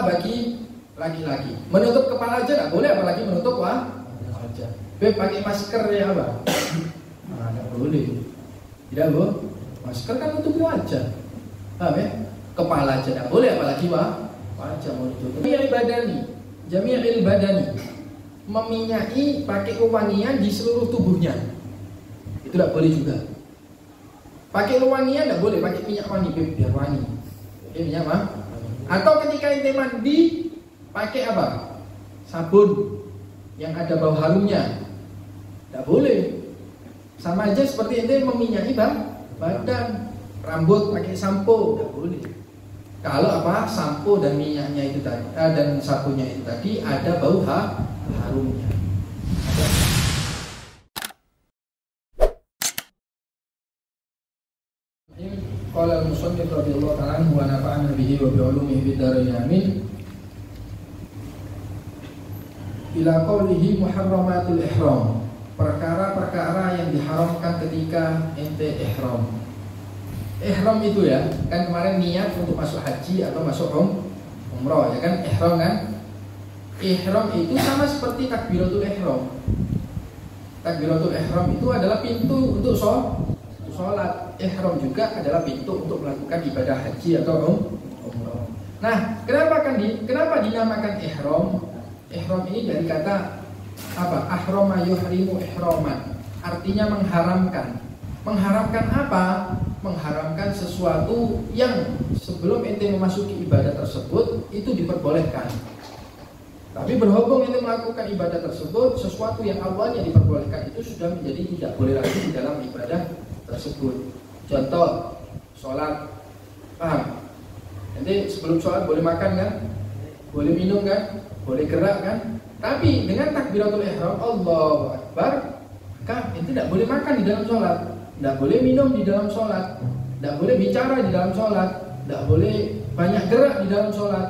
bagi laki-laki. Menutup kepala aja nggak boleh, apalagi menutup wajah. Pakai masker ya apa? Nah, nggak boleh. Tidak bu, masker kan nutup wajah. Paham ya? Kepala aja nggak boleh, apalagi wajah mau ditutup. Jami'il badani, meminyaki pakai wewangian di seluruh tubuhnya. Itu nggak boleh juga. Pakai wewangian nggak boleh, pakai minyak wangi biar wangi. Oke, minyak apa? Atau ketika ente mandi pakai apa? Sabun yang ada bau harumnya. Tidak boleh. Sama aja seperti ente meminyaki badan, rambut pakai sampo, tidak boleh. Kalau apa? Sampo dan minyaknya itu tadi dan sabunnya itu tadi ada bau harumnya. Qala al-musannif radhiyallahu ta'ala anhu wa nafa'ana bihi wa bi 'ulumihi fid dharain amin. Ila qawlihi muharramatul ihram, perkara-perkara yang diharamkan ketika ente ihram. Ihram itu ya, kan kemarin niat untuk masuk haji atau masuk umroh ya kan, ihram kan? Ihram itu sama seperti takbiratul ihram. Takbiratul ihram itu adalah pintu untuk sholat. Ihram juga adalah pintu untuk melakukan ibadah haji atau umroh. Nah, kenapa dinamakan ihram? Ihram ini dari kata apa? Ahrama yuhrimu ihraman. Artinya mengharamkan. Mengharamkan apa? Mengharamkan sesuatu yang sebelum ente memasuki ibadah tersebut itu diperbolehkan. Tapi berhubung ente melakukan ibadah tersebut, sesuatu yang awalnya diperbolehkan itu sudah menjadi tidak boleh lagi di dalam ibadah tersebut. Contoh, sholat, paham? Nanti sebelum sholat boleh makan kan? Boleh minum kan? Boleh gerak kan? Tapi dengan takbiratul ihram, Allahu Akbar, maka itu tidak boleh makan di dalam sholat, tidak boleh minum di dalam sholat, tidak boleh bicara di dalam sholat, tidak boleh banyak gerak di dalam sholat.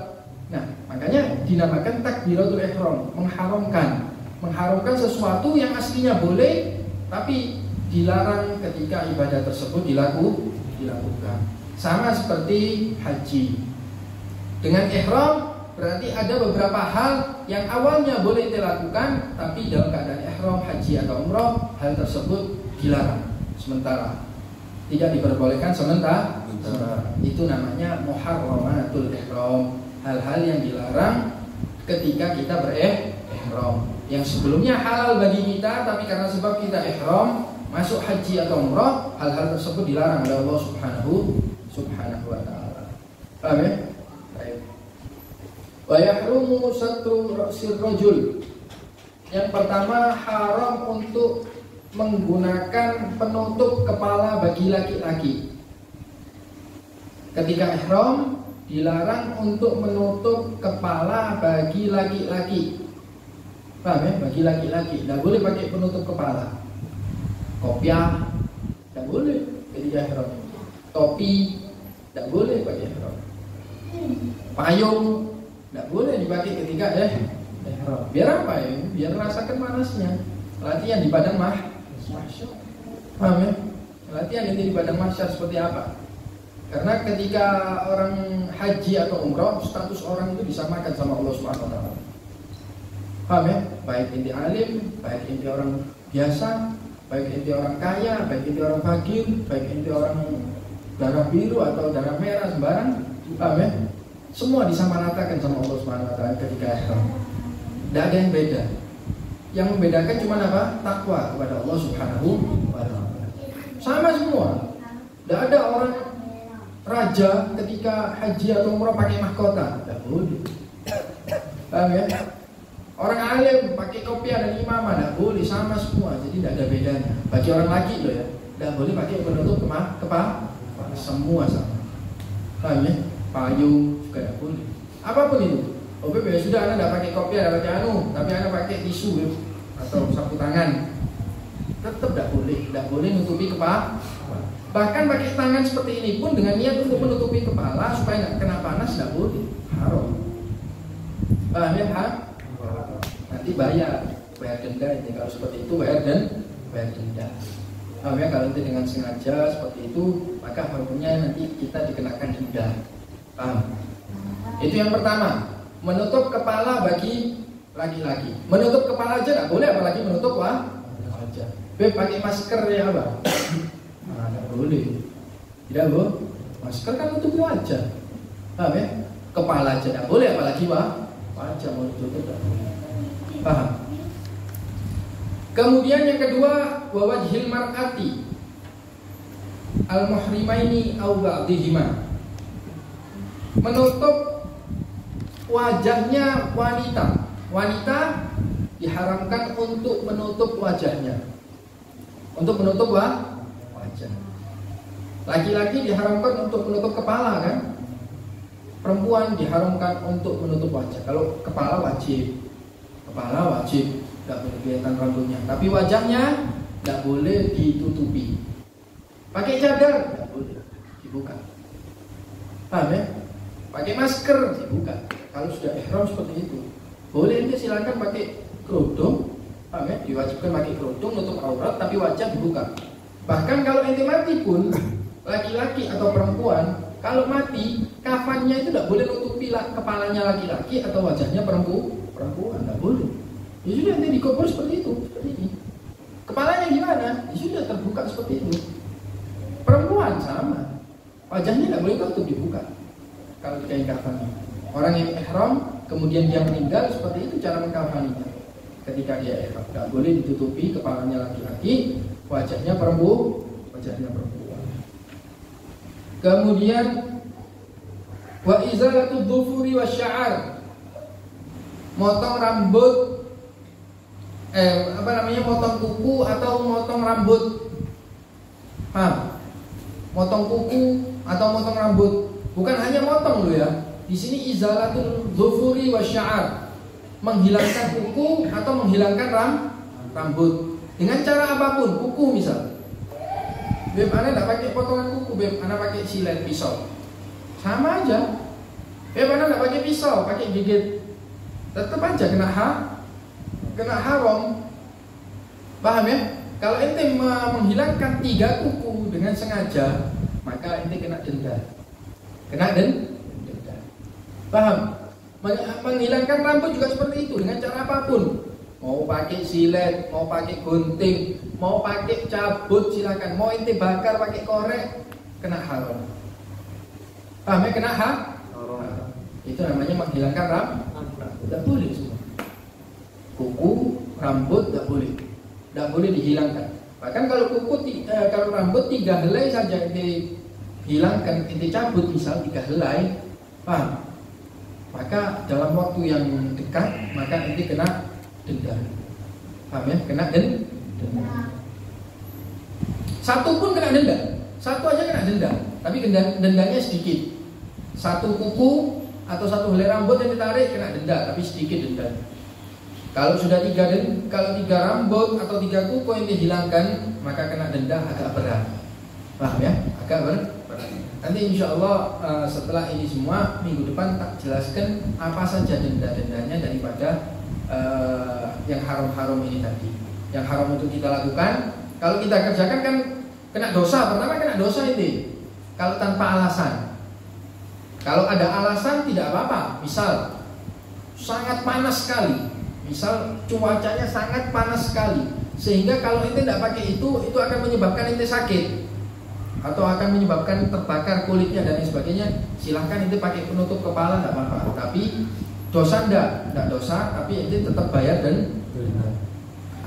Nah, makanya dinamakan takbiratul ihram, mengharamkan sesuatu yang aslinya boleh, tapi dilarang ketika ibadah tersebut dilakukan. Sama seperti haji. Dengan ihram berarti ada beberapa hal yang awalnya boleh dilakukan, tapi dalam keadaan ihram haji atau umroh hal tersebut dilarang sementara, tidak diperbolehkan sementara. Itu namanya muharramatul ihram, hal-hal yang dilarang ketika kita berihram. Yang sebelumnya halal bagi kita, tapi karena sebab kita ihram masuk haji atau umrah, hal-hal tersebut dilarang oleh Allah Subhanahu wa ta'ala. Paham ya? Baik. Wa yahrumu satru ra'sir rajul. Yang pertama, haram untuk menggunakan penutup kepala bagi laki-laki. Ketika ihram dilarang untuk menutup kepala bagi laki-laki. Paham ya? Bagi laki-laki tidak boleh pakai penutup kepala. Kopiah tidak boleh ketika ihram. Topi tidak boleh pakai ihram. Payung tidak boleh dipakai ketika ihram. Biar apa ya? Biar rasakan panasnya. Latihan di padang mahsyar. Paham ya? Latihan ini di padang mahsyar seperti apa? Karena ketika orang haji atau umrah, status orang itu disamakan sama Allah Subhanahu wa ta'ala. Paham ya? Baik inti alim, baik inti orang biasa, baik inti orang kaya, baik inti orang fakir, baik inti orang darah biru atau darah merah sembarang, paham ya? Semua disamaratakan sama Allah Subhanahu wa ta'ala ketika ihram. Tidak ada yang beda. Yang membedakan cuma apa? Takwa kepada Allah Subhanahu wa ta'ala. Sama semua. Tidak ada orang raja ketika haji atau umrah pakai mahkota. Tidak boleh. Paham ya? Orang alim pakai kopiah dan imamah tidak boleh, sama semua, jadi tidak ada bedanya. Bagi orang laki loh ya, tidak boleh pakai penutup kepala, semua sama. Paham ya? Payung juga tidak boleh. Apapun itu. OBB sudah anda tidak pakai kopiah, tidak pakai tapi anda pakai tisu ya, atau sapu tangan, tetap tidak boleh nutupi kepala. Bahkan pakai tangan seperti ini pun dengan niat untuk menutupi kepala supaya tidak kena panas tidak boleh, haram. Paham ya? Nanti bayar denda. Kalau seperti itu bayar denda. Paham ya? Kalau nanti dengan sengaja seperti itu, maka hukumnya nanti kita dikenakan denda. Paham? Itu yang pertama. menutup kepala bagi laki-laki. Menutup kepala aja nggak boleh, apalagi menutup wajah. Pakai masker ya apa? Nah, nggak boleh. Tidak bu, masker kan menutup wajah. Paham ya? Kepala aja nggak boleh, apalagi wajah mau ditutup nggak boleh. Paham? Kemudian yang kedua, wajhil mar'ati al-muhrimaini aw ba'dihima. Menutup wajahnya wanita. Wanita diharamkan untuk menutup wajahnya. Untuk menutup wajah. Laki-laki diharamkan untuk menutup kepala kan? Perempuan diharamkan untuk menutup wajah. Kalau kepala wajib, nggak boleh kelihatan rambutnya. Tapi wajahnya nggak boleh ditutupi. Pakai cadar nggak boleh dibuka. Paham ya? Pakai masker dibuka. Kalau sudah ihram seperti itu, boleh ente silakan pakai kerudung. Paham ya? Diwajibkan pakai kerudung nutup aurat, tapi wajah dibuka. Bahkan kalau ente mati pun, laki-laki atau perempuan, kalau mati, kafannya itu tidak boleh nutupi kepalanya laki-laki atau wajahnya perempuan, tidak boleh. Ya sudah, nanti dikubur seperti itu, seperti ini. Kepalanya gimana? Ya sudah, terbuka seperti itu. Perempuan sama, wajahnya tidak boleh tutup, dibuka. Kalau dikain kafannya, orang yang ihram kemudian dia meninggal, seperti itu cara mengkafaninya. Ketika dia ihram, tidak boleh ditutupi kepalanya laki-laki, wajahnya perempuan. Kemudian wa izalatul dhufuri wasya'ar, motong rambut, motong kuku atau motong rambut. Motong kuku atau motong rambut. Bukan hanya motong loh ya. Di sini izalatul dhufuri wasya'ar, menghilangkan kuku atau menghilangkan rambut dengan cara apapun. Kuku misal, Beb, ana tidak pakai potongan kuku, Beb, ana pakai silet pisau, sama aja. Beb, ana tidak pakai pisau, pakai gigit, tetap aja kena haram. Paham ya? Kalau ente menghilangkan 3 kuku dengan sengaja, maka ente kena denda. Denda. Paham? Menghilangkan rambut juga seperti itu, dengan cara apapun. Mau pakai silet, mau pakai gunting, mau pakai cabut silakan. Mau ente bakar pakai korek, kena haram. Paham ya? Kena haram. Itu namanya menghilangkan rambut. Tidak boleh semua. Kuku, rambut tidak boleh dihilangkan. Bahkan kalau kalau rambut 3 helai saja ente hilangkan, ente cabut misal 3 helai, paham? Maka dalam waktu yang dekat maka ente kena denda. Paham ya? Kena denda. Satu pun kena denda. Satu aja kena denda. Tapi dendanya sedikit. 1 kuku atau 1 helai rambut yang ditarik kena denda, tapi sedikit denda. Kalau sudah 3 rambut atau 3 kuku yang dihilangkan, maka kena denda agak berat. Paham ya? Agak berat. Nanti insya Allah setelah ini semua minggu depan tak jelaskan apa saja denda-dendanya daripada yang haram-haram ini tadi. Yang haram untuk kita lakukan, kalau kita kerjakan kan kena dosa. Pertama kena dosa itu kalau tanpa alasan. Kalau ada alasan tidak apa-apa. Misal sangat panas sekali, misal cuacanya sangat panas sekali, sehingga kalau ente tidak pakai itu akan menyebabkan ente sakit atau akan menyebabkan terbakar kulitnya dan lain sebagainya, silahkan ente pakai penutup kepala, tidak apa-apa. Tapi dosa tidak dosa, tapi ente tetap bayar dan.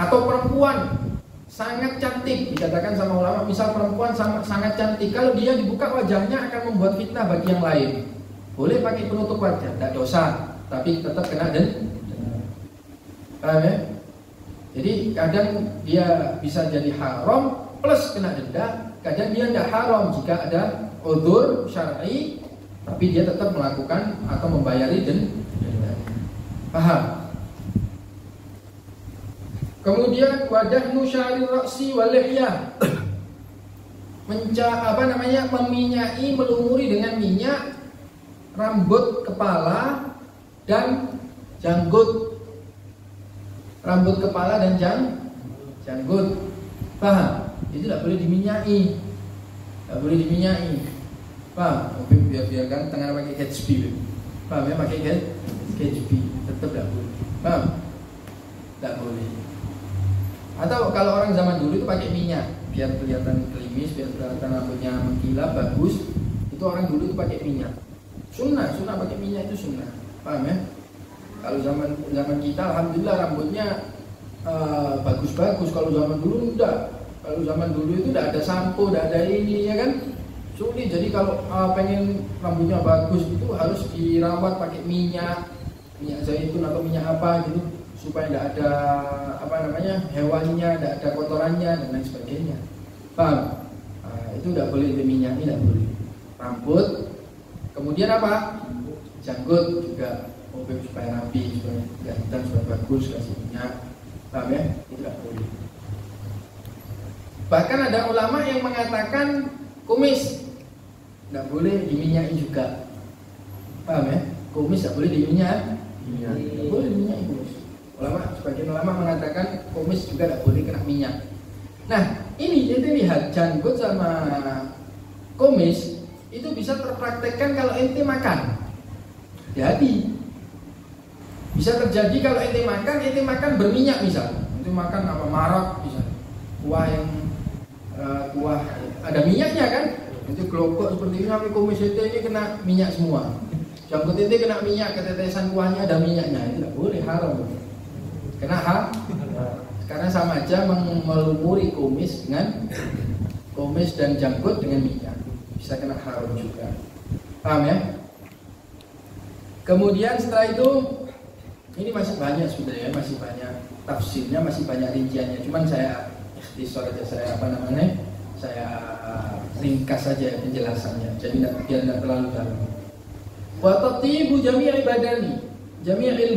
Atau perempuan sangat cantik, dikatakan sama ulama, misal perempuan sangat cantik, kalau dia dibuka wajahnya akan membuat fitnah bagi yang lain, boleh pakai penutup wajah, tidak dosa, tapi tetap kena denda. Paham ya? Jadi kadang dia bisa jadi haram plus kena denda, kadang dia tidak haram jika ada udzur syar'i, tapi dia tetap melakukan atau membayari denda. Paham? Kemudian wadahnu sya'ri ra'si wal lihyah, meminyai, melumuri dengan minyak rambut kepala dan janggut. Rambut kepala dan janggut. Paham? Itu tidak boleh diminyai. Tidak boleh diminyai. Paham? Biar ganteng pakai Gatsby. Paham ya? Pakai Gatsby. KHB tetap tidak boleh. Paham? Tidak boleh. Atau kalau orang zaman dulu itu pakai minyak biar kelihatan klimis, biar kelihatan rambutnya mengkilap bagus, itu orang dulu itu pakai minyak. Sunnah pakai minyak itu sunnah. Paham ya? Kalau zaman kita alhamdulillah rambutnya bagus-bagus. Kalau zaman dulu enggak. Kalau zaman dulu itu tidak ada sampo, tidak ada ini, ya kan? Sulit. Jadi kalau pengen rambutnya bagus itu harus dirawat pakai minyak zaitun atau minyak apa gitu, supaya tidak ada hewannya, tidak ada kotorannya dan lain sebagainya. Paham? Itu tidak boleh, minyak ini tidak boleh. Rambut, kemudian apa? Janggut juga, supaya rapi, supaya tidak hitam, supaya bagus, kasih minyak. Paham ya? Itu tidak boleh. Bahkan ada ulama yang mengatakan kumis tidak boleh diminyaki juga. Paham ya? Kumis tidak boleh diminyaki. Tidak boleh diminyaki kumis. Sebagian ulama mengatakan kumis juga tidak boleh kena minyak. Nah, ini ente lihat janggut sama kumis itu bisa terpraktekkan kalau ente makan. Jadi bisa terjadi kalau ente makan berminyak misalnya. Ente makan apa marak misalnya. Kuah ada minyaknya kan? Itu kelopok seperti ini, tapi kumis ente ini kena minyak semua. Janggut ente kena minyak, ketetesan kuahnya ada minyaknya, itu tidak boleh, haram. Kenapa? Karena sama aja melumuri kumis dan janggut dengan minyak, bisa kena haram juga. Paham ya? Kemudian setelah itu, ini masih banyak sebenarnya, masih banyak tafsirnya, masih banyak rinciannya. Cuman saya ikhtisar aja, saya ringkas saja penjelasannya, jadi biar tidak terlalu dalam. Wa tatibu jami'il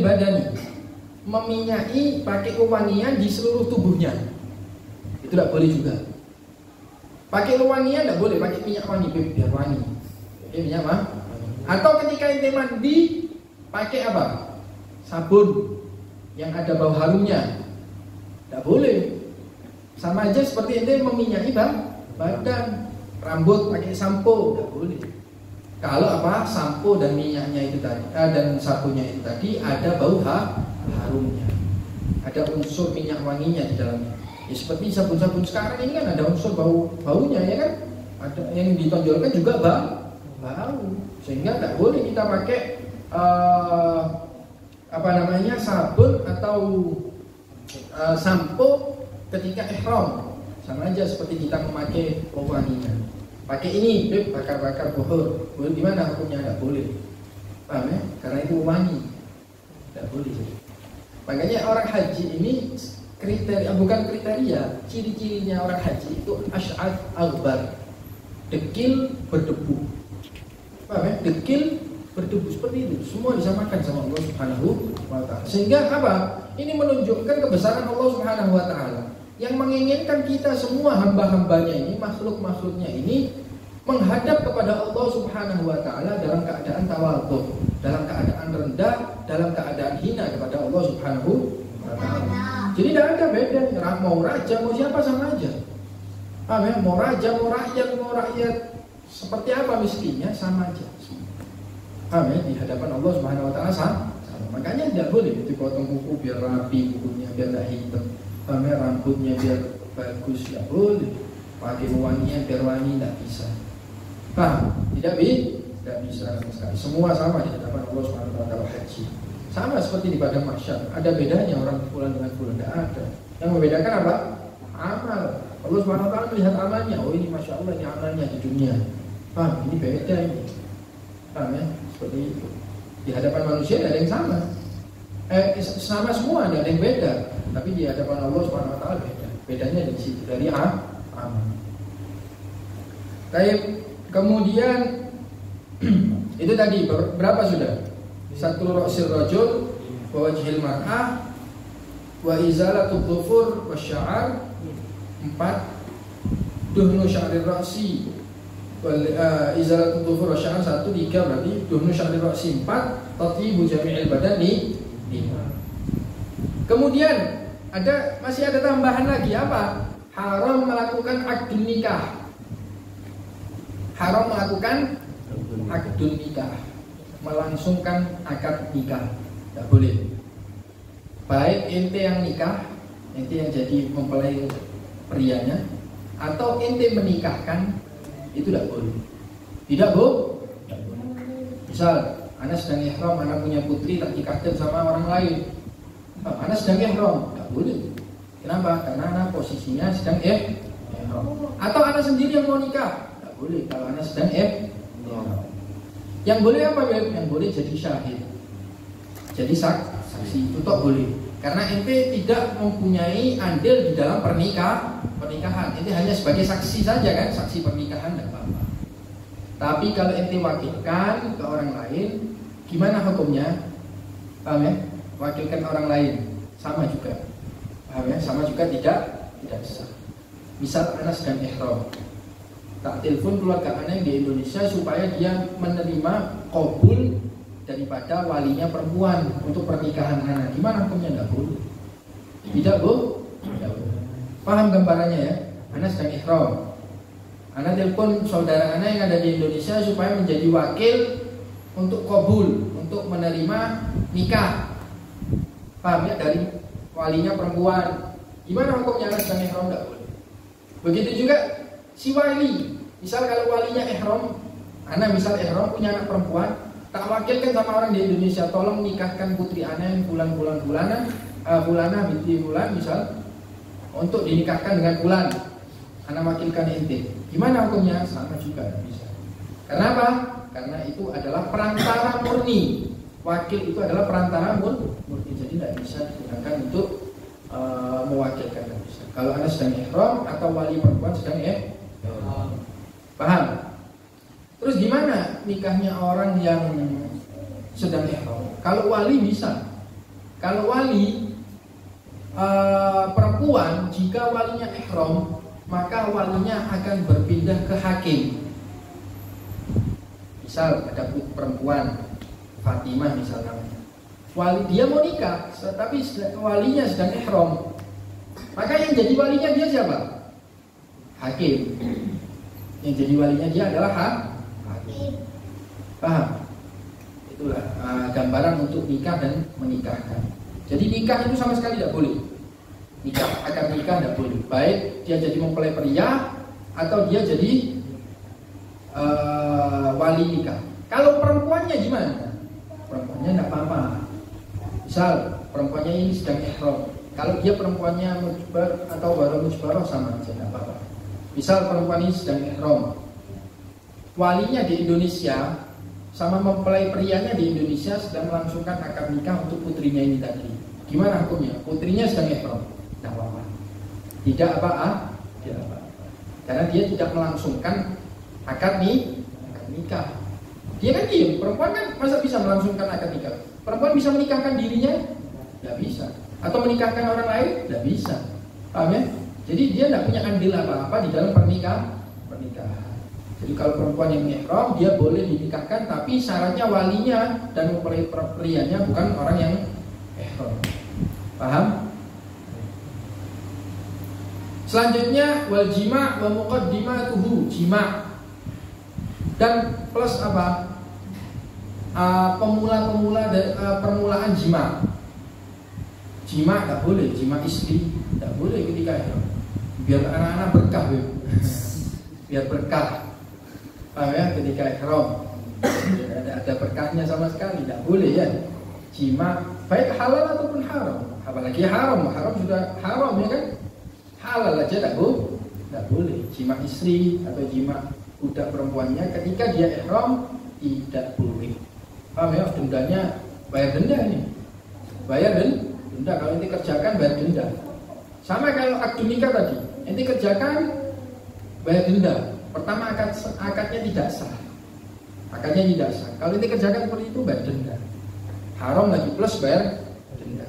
badani, meminyaki pakai wewangian di seluruh tubuhnya, itu tidak boleh juga. Pakai wewangian tidak boleh, pakai minyak wangi biar wangi. Minyak apa? Atau ketika ente mandi pakai apa? Sabun yang ada bau harumnya, tidak boleh. Sama aja seperti ente meminyaki badan, rambut pakai sampo, tidak boleh. Kalau sampo dan minyaknya itu tadi, dan sabunnya itu tadi ada bau harumnya, ada unsur minyak wanginya di dalamnya. Ya seperti sabun-sabun sekarang ini kan ada unsur baunya, ya kan? Ada yang ditonjolkan juga bau, sehingga tidak boleh kita pakai sabun atau sampo ketika ihram. Sama aja seperti kita memakai wewangian. Pakai ini, bakar-bakar buhur. Buhur gimana hukumnya? Tidak boleh. Paham ya? Karena itu wangi. Tidak boleh. Makanya orang haji ini bukan kriteria, ciri-cirinya orang haji itu asy'ath aghbar, dekil berdebu. Paham ya? Dekil berdebu seperti itu. Semua disamakan sama Allah Subhanahu wa taala. Sehingga apa? Ini menunjukkan kebesaran Allah Subhanahu wa taala yang menginginkan kita semua hamba-hambanya ini, makhluk-makhluknya ini menghadap kepada Allah Subhanahu wa taala dalam keadaan tawadhu, dalam keadaan rendah, dalam keadaan hina kepada Allah Subhanahu wa taala. Jadi tidak ada beda, mau raja mau siapa sama aja. Paham ya? Mau raja, mau rakyat seperti apa miskinnya sama aja. Paham ya? Di hadapan Allah Subhanahu wa taala sama. Makanya tidak boleh dipotong kuku biar rapi, kukunya biar tidak hitam. Paham ya? Rambutnya biar bagus, tidak boleh. Pakai wanginya biar wangi, tidak bisa. Paham? Tidak bisa sama sekali. Semua sama di hadapan Allah Subhanahu wa taala haji. Sama seperti di padang mahsyar. Ada bedanya orang fulan dengan fulan? Tidak ada. Yang membedakan apa? Amal. Allah Subhanahu wa taala melihat amalnya. Oh ini masya Allah, ini amalnya di dunia. Paham? Ini beda ini. Paham ya? Seperti itu. Di hadapan manusia tidak ada yang sama. Sama semua, tidak ada yang beda. Tapi di hadapan Allah Subhanahu wa taala beda. Bedanya di situ, dari amal. Kemudian itu tadi berapa sudah? Satu ra'sir rajul wa wajhil mar'ah wa izalatul dhufur wa sya'ar. 4 duhnu sya'rir ra'si izalatul dhufur wa sya'ar. 1, 3 berarti duhnu sya'rir ra'si. 4 tatyibu jami'il badani. 5. Kemudian masih ada tambahan lagi apa? Haram melakukan akdun nikah. Haram melakukan akdun nikah, melangsungkan akad nikah. tidak boleh. Baik ente yang nikah, ente yang jadi mempelai prianya, atau ente menikahkan, itu tidak boleh. Tidak boleh. Misal, Anda sedang ihram, Anda punya putri tak nikahkan sama orang lain. Anda sedang ihram, tidak boleh. Kenapa? Karena Anda posisinya sedang ihram. Atau Anda sendiri yang mau nikah, tidak boleh. Kalau Anda sedang ihram. Yang boleh apa, Beb? Yang boleh jadi syahid. Jadi saksi, itu tak boleh. Karena ente tidak mempunyai andil di dalam pernikahan. Ente hanya sebagai saksi saja kan, saksi pernikahan tidak apa-apa. Tapi kalau ente wakilkan ke orang lain, gimana hukumnya? Paham ya? Wakilkan orang lain, sama juga. Paham ya? Sama juga tidak sah. Misal anak sedang ihram, tak telepon keluarga anak yang di Indonesia supaya dia menerima qabul daripada walinya perempuan untuk pernikahan anak. Gimana hukumnya? Tidak boleh. Tidak boleh. Paham gambarannya ya? Anak sedang ihram, anak telepon saudara anak yang ada di Indonesia supaya menjadi wakil untuk qabul, untuk menerima nikah. Paham ya? Dari walinya perempuan. Gimana hukumnya anak sedang ihram? Tidak boleh. Begitu juga si wali. Misal kalau walinya ihram, anak misal ihram punya anak perempuan, tak wakilkan sama orang di Indonesia, tolong nikahkan putri anak yang Fulanah binti Fulan misal, untuk dinikahkan dengan Fulan. Anak wakilkan ente. Gimana hukumnya? Sama juga bisa. Kenapa? Karena itu adalah perantara murni. Wakil itu adalah perantara murni. Jadi tidak bisa digunakan untuk mewakilkan. Bisa. Kalau anda sedang ihram atau wali perempuan sedang ihram. Paham? Terus gimana nikahnya orang yang sedang ihram? Kalau wali bisa. Kalau wali perempuan, jika walinya ihram, maka walinya akan berpindah ke hakim. Misal ada perempuan Fatimah misal namanya. Wali dia mau nikah, tapi walinya sedang ihram. Maka yang jadi walinya dia siapa? Hakim. Yang jadi walinya dia adalah hakim. Paham? Itulah gambaran untuk nikah dan menikahkan. Jadi nikah itu sama sekali tidak boleh. Akad nikah tidak boleh. Baik dia jadi mempelai pria atau dia jadi wali nikah. Kalau perempuannya gimana? Perempuannya tidak apa-apa. Misal perempuannya ini sedang ihram. Kalau dia perempuannya mujbar atau baru mujbaroh sama saja tidak apa-apa. Misal perempuan ini sedang ihram, walinya di Indonesia sama mempelai prianya di Indonesia sedang melangsungkan akad nikah untuk putrinya ini tadi. Gimana hukumnya? Putrinya sedang ihram, tidak apa-apa. Tidak apa-apa. Karena dia tidak melangsungkan akad nikah. Dia kan diem. Perempuan kan masa bisa melangsungkan akad nikah? Perempuan bisa menikahkan dirinya? Tidak bisa. Atau menikahkan orang lain? Tidak bisa. Paham ya? Jadi dia tidak punya andil apa-apa di dalam pernikahan. Jadi kalau perempuan yang ihram, dia boleh dinikahkan, tapi syaratnya walinya dan mempelai prianya bukan orang yang ihram. Paham? Selanjutnya wal jima' wa muqaddimatuhu, jima' dan plus apa? Permulaan jima'. Jima' tak boleh, jima' istri tak boleh ketika ihram. Biar anak-anak berkah, biar berkah. Paham ya? Ketika ihram ada berkahnya sama sekali, tidak boleh ya. Jima' baik halal ataupun haram. Apalagi haram sudah haram ya kan? Halal aja tidak boleh. Jima' istri atau jima' budak perempuannya ketika dia ihram tidak boleh. Paham ya? Dendanya bayar denda ini. Bayar denda kalau nanti kerjakan bayar denda. Sama kalau akad nikah tadi, nanti kerjakan bayar denda. Pertama akadnya tidak sah. Akadnya tidak sah. Kalau nanti kerjakan seperti itu bayar denda. Haram lagi plus bayar denda.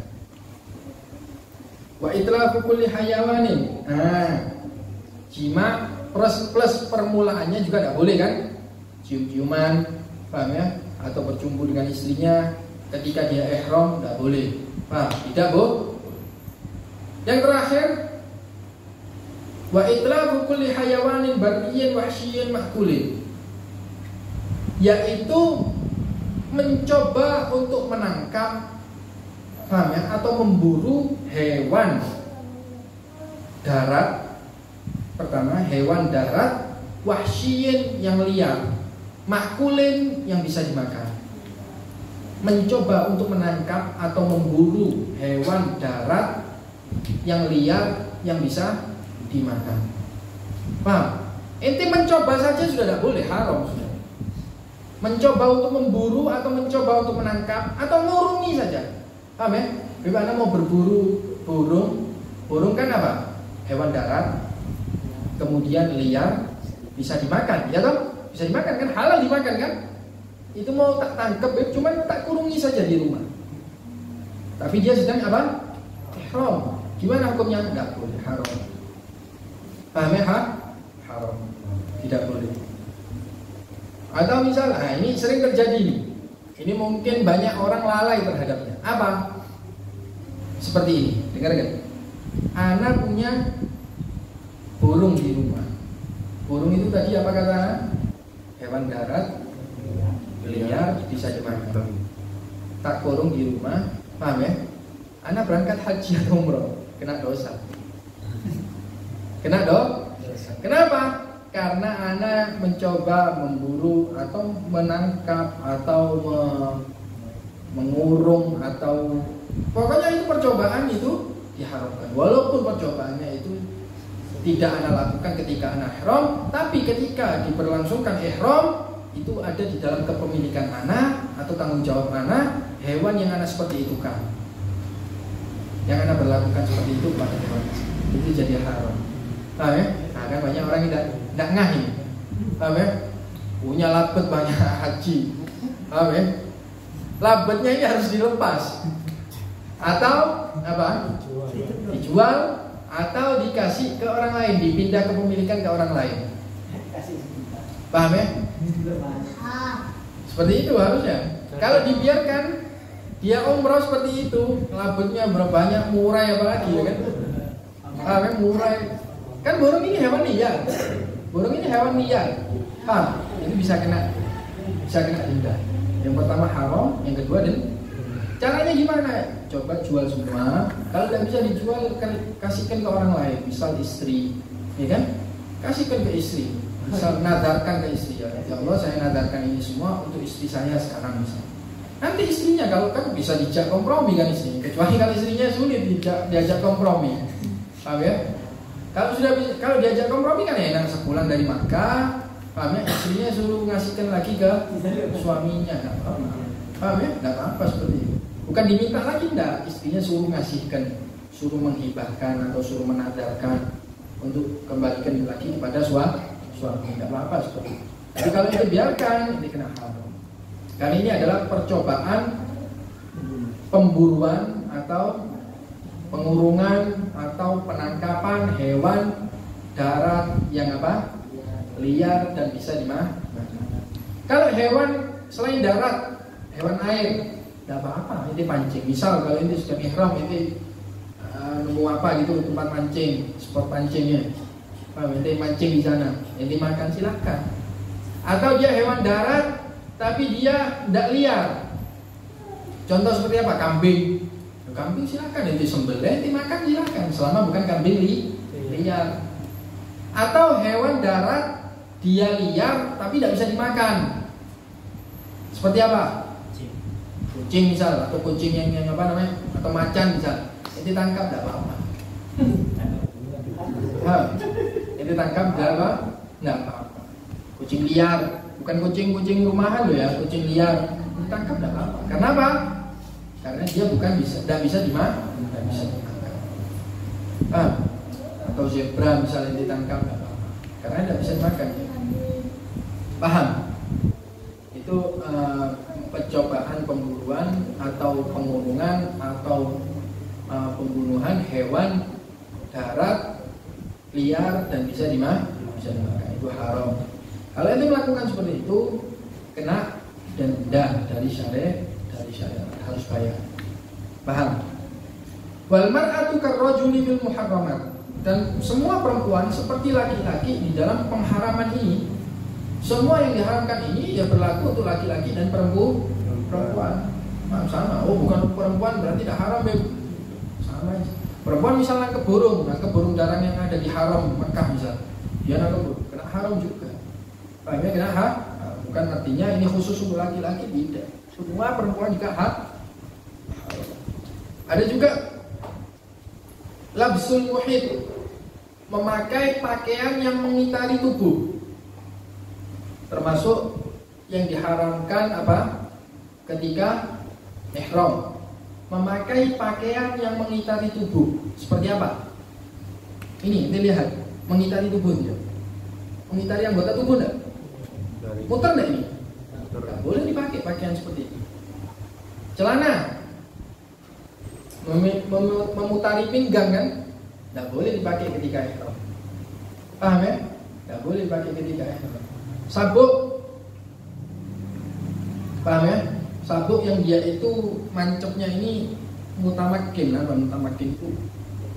Wa itlafu kulli hayawanin. Jima plus permulaannya juga tidak boleh kan? Cium-ciuman, paham ya? Atau bercumbu dengan istrinya ketika dia ihram tidak boleh. Paham? Tidak boleh. Yang terakhir, wa itlafu kulli hayawanin barriyyin wahsyiyyin ma'kulin, yaitu mencoba untuk menangkap paham ya? Atau memburu hewan darat. Pertama, hewan darat wahsyin yang liar, makulin yang bisa dimakan. Mencoba untuk menangkap atau memburu hewan darat yang liar yang bisa dimakan. Paham? Ente mencoba saja sudah tidak boleh, haram sudah. Mencoba untuk memburu atau mencoba untuk menangkap atau ngurungi saja. Paham ya? Bagaimana mau berburu burung? Burung kan apa? Hewan darat, kemudian liar, bisa dimakan, ya toh? Bisa dimakan kan? Halal dimakan kan? Itu mau tak tangkap, cuman tak kurungi saja di rumah. Tapi dia sedang apa? Ihram. Gimana hukumnya? Tidak boleh, haram. Paham ya? Haram. Tidak boleh. Atau misalnya, ini sering terjadi nih. Ini mungkin banyak orang lalai terhadapnya. Apa? Seperti ini, dengar kan? Anak punya burung di rumah. Burung itu tadi apa kata? Hewan darat, liar, bisa dimakan. Tak kurung di rumah, paham ya? Anak berangkat haji atau umroh, kena dosa. Kena dosa. Kenapa? Karena anak mencoba memburu atau menangkap atau mengurung atau pokoknya itu percobaan itu diharamkan. Walaupun percobaannya itu tidak anak lakukan ketika anak ihram, tapi ketika diberlangsungkan ihram itu ada di dalam kepemilikan anak atau tanggung jawab anak hewan yang anak seperti itu kan. Yang anak berlakukan seperti itu pada hewan itu jadi haram. Paham ya? Nah, kan banyak orang yang tidak ngahi. Paham ya? Punya labet banyak haji. Paham ya? Labetnya ini harus dilepas. Atau apa? Dijual atau dikasih ke orang lain, dipindah kepemilikan ke orang lain. Paham ya? Seperti itu harusnya. Kalau dibiarkan dia umroh seperti itu, labetnya berapa banyak, murai apalagi ya kan? Paham ya? Murai. Kan burung ini hewan liar. Burung ini hewan liar. Paham? Ini bisa kena denda. Yang pertama haram, yang kedua dan caranya gimana? Coba jual semua. Kalau tidak bisa dijual, kasihkan ke orang lain. Misal istri, ya kan? Kasihkan ke istri. Misal nadarkan ke istri, ya Allah saya nadarkan ini semua untuk istri saya sekarang misal. Nanti istrinya kalau kan bisa dijak kompromi kan istrinya. Kecuali kalau istrinya sulit diajak kompromi. Paham ya? Kalau diajak kompromi kan enak, sepulang dari Makkah, paham ya? Istrinya suruh ngasihkan lagi ke suaminya, enggak apa-apa. Paham ya? Enggak apa-apa seperti itu. Bukan diminta lagi, enggak. Istrinya suruh ngasihkan, suruh menghibahkan atau suruh menadarkan untuk kembalikan lagi kepada suami, enggak apa-apa seperti itu. Tapi kalau itu biarkan, ini kena haram. Karena ini adalah percobaan pemburuan atau pengurungan atau penangkapan hewan darat yang apa? Liar dan bisa dimakan. Kalau hewan selain darat, hewan air, tidak apa-apa, ini pancing. Misal kalau ini sudah ihram, ini nemu apa gitu tempat mancing, spot pancingnya. Ini mancing di sana, ini makan silakan. Atau dia hewan darat, tapi dia tidak liar. Contoh seperti apa? Kambing. Kambing silakan, nanti sembelih, nanti makan silakan, selama bukan kambing liar. Atau hewan darat dia liar tapi tidak bisa dimakan. Seperti apa? Kucing misal, atau kucing yang apa namanya? Atau macan misal. Nanti tangkap tidak apa-apa. Nanti tangkap tidak apa? Tidak apa-apa. Kucing liar, bukan kucing rumahan loh ya, kucing liar. Ditangkap tidak apa-apa. Karena apa? Karena dia bukan tidak bisa dimakan, tidak bisa dimakan. Atau zebra misalnya ditangkap tidak apa-apa, karena tidak bisa dimakan. Paham? Itu percobaan pemburuan atau pengurungan atau pembunuhan hewan darat liar dan bisa dimakan. Itu haram. Kalau itu melakukan seperti itu, kena denda dari syariat. Harus bayar. Paham? Wal mar'atu karrajuli fil muharramat. Dan semua perempuan seperti laki-laki di dalam pengharaman ini. Semua yang diharamkan ini ya berlaku untuk laki-laki dan perempuan. Sama. Oh, bukan perempuan berarti tidak haram ya. Sama aja. Perempuan misalnya ke burung darang yang ada di haram Mekah misal, dia nangkep kena haram juga. Makanya kena bukan artinya ini khusus untuk laki-laki, tidak. Semua perempuan juga Ada juga labsul muhit, memakai pakaian yang mengitari tubuh. Termasuk yang diharamkan apa? Ketika ihram, memakai pakaian yang mengitari tubuh. Seperti apa? Ini lihat, mengitari tubuh ya. Mengitari anggota tubuh enggak? Muter enggak ini? Enggak boleh dipakai pakaian seperti ini. Celana memutari pinggang kan? Enggak boleh dipakai ketika ihram. Paham ya? Enggak boleh dipakai ketika ihram. Sabuk, paham ya? Sabuk yang dia itu mancapnya ini mutamakin, apa mutamakin itu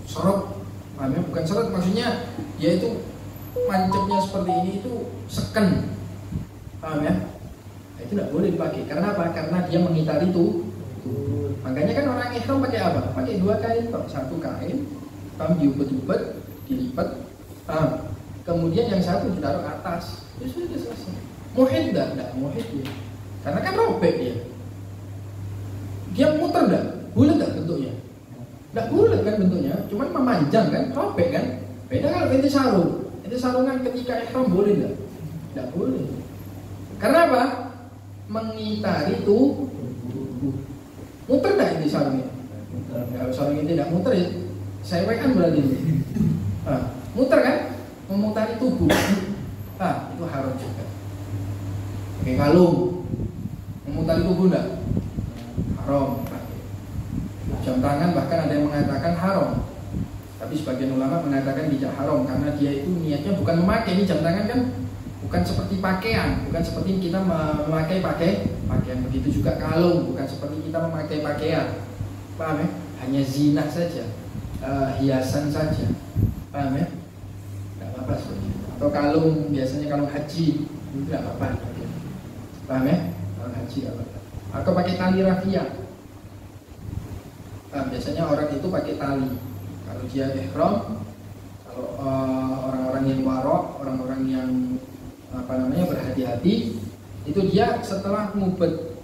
serot, paham ya? Bukan serot, maksudnya dia itu mancapnya seperti ini itu seken, paham ya? Nah, itu tidak boleh dipakai. Karena apa? Karena dia mengitari itu. Makanya kan orang ihram pakai apa? Pakai dua kain, satu kain, paham, diubet-ubet, dilipat, paham? Kemudian yang satu ditaruh atas. Itu sudah selesai. Muhid enggak muhid ya. Karena kan robek dia. Dia muter enggak? Bulat enggak bentuknya? Enggak bulat kan bentuknya, cuman memanjang kan, robek kan. Beda kalau itu sarung. Itu sarungan ketika ihram boleh enggak? Enggak boleh. Karena apa? Mengitari tubuh. Muter enggak ini sarungnya? Kalau sarung ini tidak muter ya, saya kan berarti ini. Muter kan? Memutari tubuh. Itu haram juga. Oke, kalung memutari tubuh enggak? Haram. Jam tangan bahkan ada yang mengatakan haram. Tapi sebagian ulama mengatakan tidak haram karena dia itu niatnya bukan memakai. Ini jam tangan kan bukan seperti pakaian, bukan seperti kita memakai pakaian. Begitu juga kalung, bukan seperti kita memakai pakaian. Paham ya? Hanya zina saja, hiasan saja. Paham ya? Tidak apa-apa seperti itu. Atau kalung, biasanya kalung haji, itu tidak apa-apa. Paham ya? Kalung haji tidak apa-apa. Atau pakai tali rafia. Biasanya orang itu pakai tali. Kalau dia ihram, kalau orang-orang yang warok, orang-orang yang berhati-hati, itu dia setelah ngubet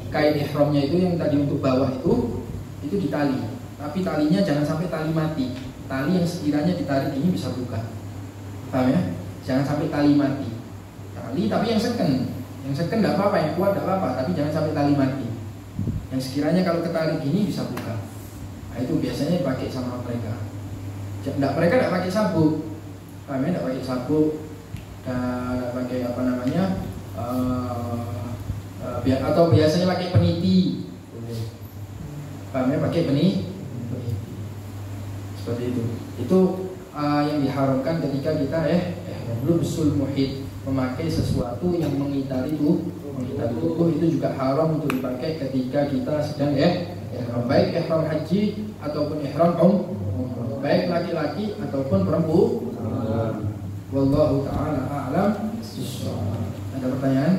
kain ihramnya itu yang tadi untuk bawah itu ditali. Tapi talinya jangan sampai tali mati. Tali yang sekiranya ditarik ini bisa buka. Paham ya? Jangan sampai tali mati. Tali tapi yang seken tidak apa-apa, yang kuat tidak apa-apa, tapi jangan sampai tali mati. Yang sekiranya kalau ketarik gini bisa buka. Nah itu biasanya dipakai sama mereka. Mereka tidak pakai sabuk, paham ya? Tidak pakai sabuk, dan tidak pakai atau biasanya pakai peniti. Paham ya? Pakai peniti. Seperti itu. Itu yang diharamkan ketika kita lubsul muhit, memakai sesuatu yang mengitari tubuh itu juga haram untuk dipakai ketika kita sedang ihram, baik ihram haji ataupun ihram umrah, baik laki-laki ataupun perempuan. Wallahu taala a'lam. Ada pertanyaan?